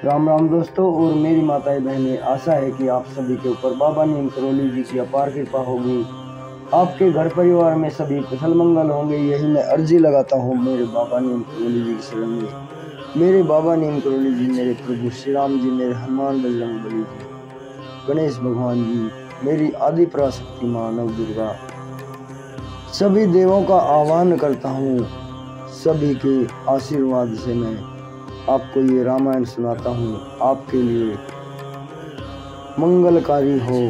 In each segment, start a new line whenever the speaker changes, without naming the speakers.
राम राम दोस्तों और मेरी माताएं बहनें, आशा है कि आप सभी के ऊपर बाबा नीम करोली जी की अपार कृपा होगी। आपके घर परिवार में सभी कुशल मंगल होंगे, यही मैं अर्जी लगाता हूँ मेरे बाबा नीम करोली जी की शरण में। मेरे बाबा नीम करोली जी, मेरे प्रभु श्री राम जी, मेरे हनुमान बजरंग बली जी, गणेश भगवान जी, मेरी आदि पराशक्ति माँ नव दुर्गा, सभी देवों का आह्वान करता हूँ। सभी के आशीर्वाद से मैं आपको ये रामायण सुनाता हूँ। आपके लिए मंगलकारी हो,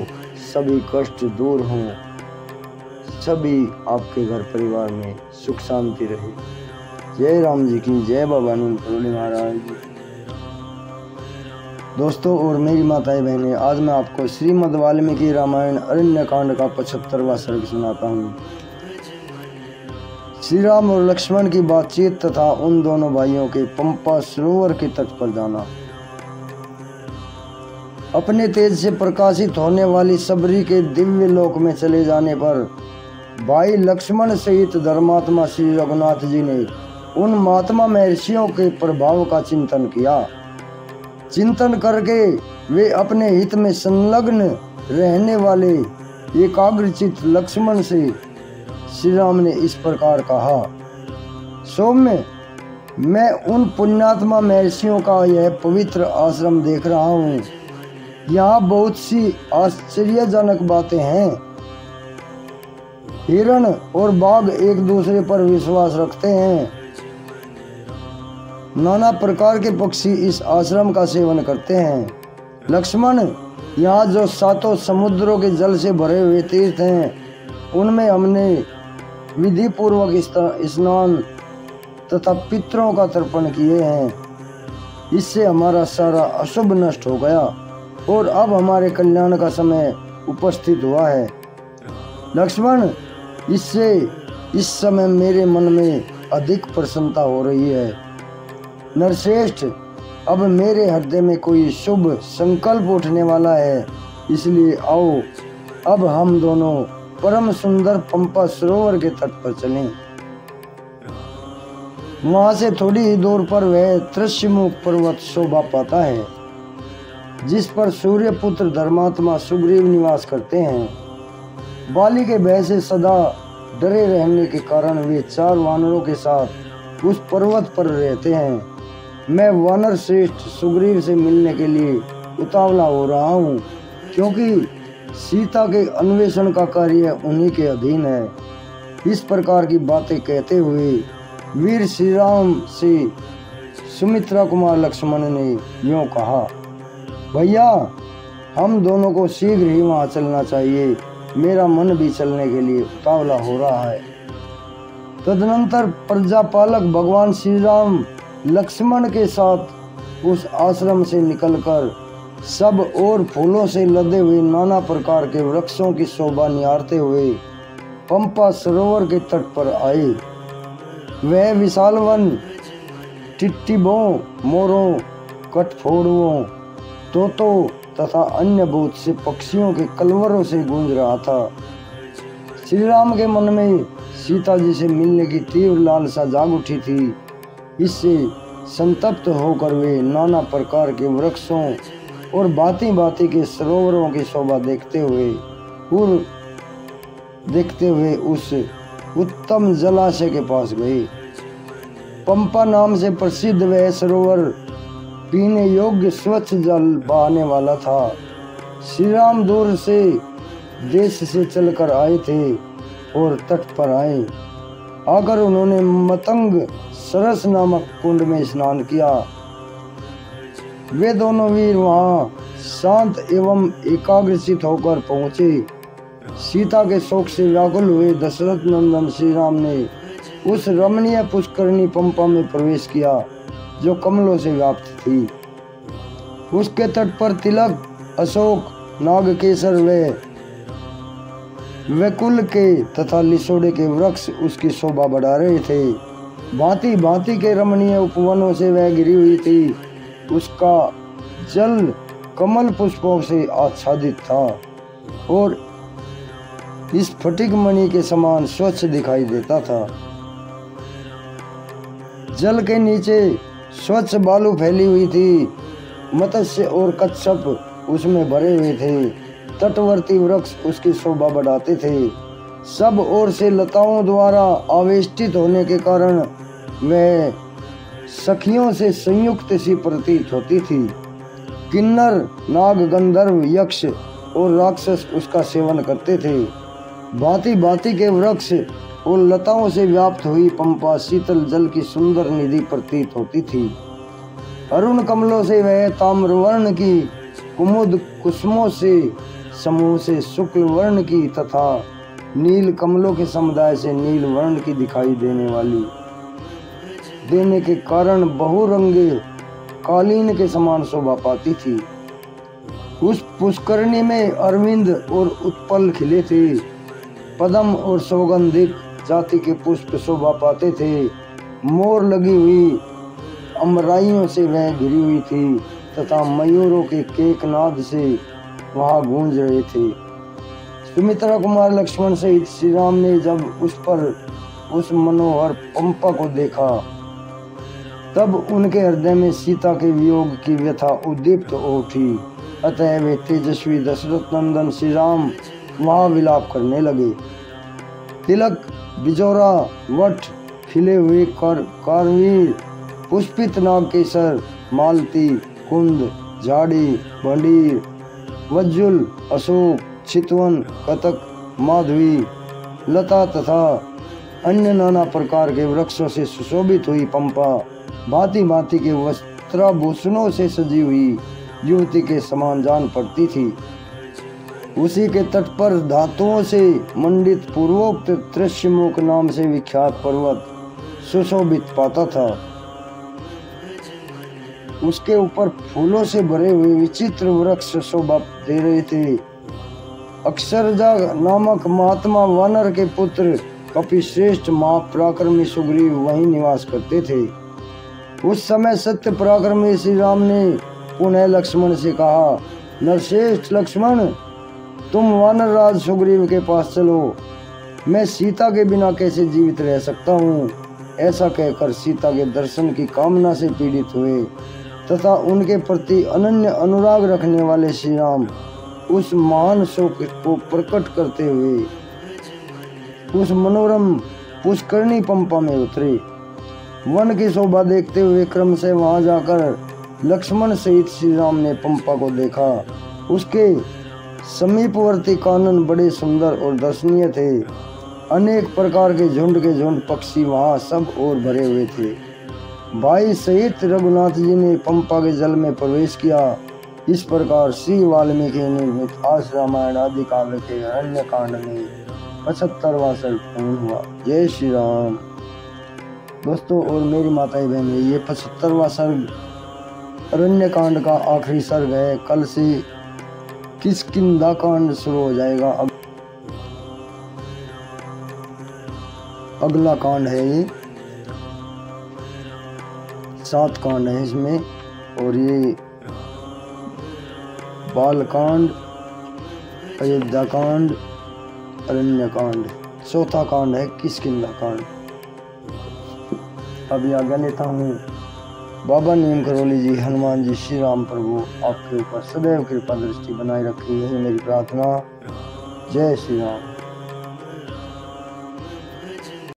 सभी कष्ट दूर हो, सभी आपके घर परिवार में सुख शांति रहे। जय राम जी की जय, बाबा नीम करोली महाराज जी। दोस्तों और मेरी माताएं बहनें, आज मैं आपको श्रीमद् वाल्मीकि रामायण अरण्य कांड का 75वां सर्ग सुनाता हूँ। श्री राम और लक्ष्मण की बातचीत तथा उन दोनों भाइयों के पंपा सरोवर के तट पर जाना। अपने तेज से प्रकाशित होने वाली सबरी के दिव्य लोक में चले जाने पर भाई लक्ष्मण सहित धर्मात्मा श्री रघुनाथ जी ने उन महात्मा महर्षियों के प्रभाव का चिंतन किया। चिंतन करके वे अपने हित में संलग्न रहने वाले एकाग्रचित्त लक्ष्मण से श्री राम ने इस प्रकार कहा, सौम्य, मैं उन पुण्यात्मा महर्षियों का यह पवित्र आश्रम देख रहा हूँ। यहाँ बहुत सी आश्चर्यजनक बातें हैं। हिरण और बाघ एक दूसरे पर विश्वास रखते हैं। नाना प्रकार के पक्षी इस आश्रम का सेवन करते हैं। लक्ष्मण, यहाँ जो 7 समुद्रों के जल से भरे हुए तीर्थ हैं, उनमें हमने विधि पूर्वक स्नान तथा पितरों का तर्पण किए हैं। इससे हमारा सारा अशुभ नष्ट हो गया और अब हमारे कल्याण का समय उपस्थित हुआ है। लक्ष्मण, इससे इस समय मेरे मन में अधिक प्रसन्नता हो रही है। नरश्रेष्ठ, अब मेरे हृदय में कोई शुभ संकल्प उठने वाला है, इसलिए आओ अब हम दोनों परम सुंदर पंपा सरोवर के तट पर चलें। वहां से थोड़ी ही दूर पर वह त्रिशमुख पर्वत शोभा पाता है, जिस पर सूर्य पुत्र धर्मात्मा सुग्रीव निवास करते हैं। बाली के भय से सदा डरे रहने के कारण वे 4 वानरों के साथ उस पर्वत पर रहते हैं। मैं वानर श्रेष्ठ सुग्रीव से मिलने के लिए उतावला हो रहा हूँ, क्योंकि सीता के अन्वेषण का कार्य उन्हीं के अधीन है। इस प्रकार की बातें कहते हुए वीर श्री राम से सुमित्रा कुमार लक्ष्मण ने यूं कहा, भैया, हम दोनों को शीघ्र ही वहां चलना चाहिए। मेरा मन भी चलने के लिए उतावला हो रहा है। तदनंतर प्रजापालक भगवान श्री राम लक्ष्मण के साथ उस आश्रम से निकलकर सब और फूलों से लदे हुए नाना प्रकार के वृक्षों की शोभा निहारते हुए पंपा सरोवर के तट पर आए। वह विशाल वन टिट्टिबों, मोरों, कठफोड़ुओं, तोतों तथा अन्य बहुत से पक्षियों के कलवरों से गूंज रहा था। श्री राम के मन में सीता जी से मिलने की तीव्र लालसा जाग उठी थी। इससे संतप्त होकर वे नाना प्रकार के वृक्षों और भांति भांति के सरोवरों की शोभा देखते हुए उस उत्तम जलाशय के पास गए। पंपा नाम से प्रसिद्ध वह सरोवर पीने योग्य स्वच्छ जल बहाने वाला था। श्री राम दूर से देश से चलकर आए थे और तट पर आकर उन्होंने मतंग सरस नामक कुंड में स्नान किया। वे दोनों वीर वहां शांत एवं एकाग्रचित होकर पहुंचे। सीता के शोक से व्याकुल हुए दशरथ नंदन श्री राम ने उस रमणीय पुष्करणी पंपा में प्रवेश किया, जो कमलों से व्याप्त थी। उसके तट पर तिलक, अशोक, नागकेसर व वैकुल के तथा लिसोड़े के वृक्ष उसकी शोभा बढ़ा रहे थे। भांति भांति के रमणीय उपवनों से वह घिरी हुई थी। उसका जल कमल पुष्पों से आच्छादित था और स्फटिक मणि के समान स्वच्छ दिखाई देता था। जल के नीचे स्वच्छ बालू फैली हुई थी मत्स्य और कच्छप उसमें भरे हुए थे। तटवर्ती वृक्ष उसकी शोभा बढ़ाते थे। सब ओर से लताओं द्वारा आवेष्टित होने के कारण वह सखियों से संयुक्त सी प्रतीत होती थी। किन्नर, नाग, गंधर्व, यक्ष और राक्षस उसका सेवन करते थे। भांति भांति के वृक्ष और लताओं से व्याप्त हुई पंपा शीतल जल की सुंदर निधि प्रतीत होती थी। अरुण कमलों से वह ताम्रवर्ण की, कुमुद कुसुमों से समूह से शुक्ल वर्ण की तथा नील कमलों के समुदाय से नील वर्ण की दिखाई देने के कारण बहुरंगे कालीन के समान शोभा पाती थी। उस पुष्करणी में अरविंद और उत्पल खिले थे। पद्म और सौगंधिक जाति के पुष्प शोभा पाते थे। मोर लगी हुई अमराइयों से वह घिरी हुई थी तथा मयूरों के केकनाद से वहां गूंज रहे थे। सुमित्रा कुमार लक्ष्मण सहित श्री राम ने जब उस मनोहर पंपा को देखा तब उनके हृदय में सीता के वियोग की व्यथा उद्दीप्त हो उठी। अतः वे तेजस्वी दशरथ नंदन श्री राम वहां विलाप करने लगे। तिलक, बिजौरा, वट, खिले हुए कारवीर, पुष्पित नागकेसर, मालती, कुंद, झाड़ी, भंडीर, वज्जुल, अशोक, चितवन, कतक, माधवी, लता तथा अन्य नाना प्रकार के वृक्षों से सुशोभित हुई पंपा भांति भांति के वस्त्राभूषणों से सजी हुई युवती के समान जान पड़ती थी। उसी के तट पर धातुओं से मंडित पूर्वोक्त त्रिशमुख नाम से विख्यात पर्वत सुशोभित पाता था। उसके ऊपर फूलों से भरे हुए विचित्र वृक्ष शोभा दे रहे थे। अक्षरजा नामक महात्मा वानर के पुत्र कपिश्रेष्ठ महापराक्रमी सुग्रीव वहीं निवास करते थे। उस समय सत्य पराक्रमी श्री राम ने पुनः लक्ष्मण से कहा, नरश्रेष्ठ लक्ष्मण, तुम वानर राज सुग्रीव के पास चलो। मैं सीता के बिना कैसे जीवित रह सकता हूँ। ऐसा कहकर सीता के दर्शन की कामना से पीड़ित हुए तथा उनके प्रति अनन्य अनुराग रखने वाले श्री राम उस महान शोक को प्रकट करते हुए उस मनोरम पुष्करणी पंपा में उतरे। वन की शोभा देखते हुए क्रम से वहां जाकर लक्ष्मण सहित श्री राम ने पंपा को देखा। उसके समीपवर्ती कानन बड़े सुंदर और दर्शनीय थे। अनेक प्रकार के झुंड पक्षी वहां सब ओर भरे हुए थे। भाई सहित रघुनाथ जी ने पंपा के जल में प्रवेश किया। इस प्रकार श्री वाल्मीकि निर्मित आस रामायण आदि काव्य के अरण्य कांड में 75वां सर्ग पूर्ण हुआ। जय श्री राम। दोस्तों और मेरी माताएं बहनें, ये 75वां सर्ग अरण्य कांड का आखिरी सर्ग है। कल से किष्किंधा कांड शुरू हो जाएगा। अगला कांड है ये, 7 कांड है इसमें, और ये बाल कांड, अयोध्या कांड, अरण्य कांड, चौथा कांड है किष्किंधा कांड। अभी आज्ञा लेता हूँ। बाबा नीम करौली जी, हनुमान जी, श्री राम प्रभु आपके ऊपर सदैव कृपा दृष्टि बनाए रखी, यही मेरी प्रार्थना। जय श्री राम।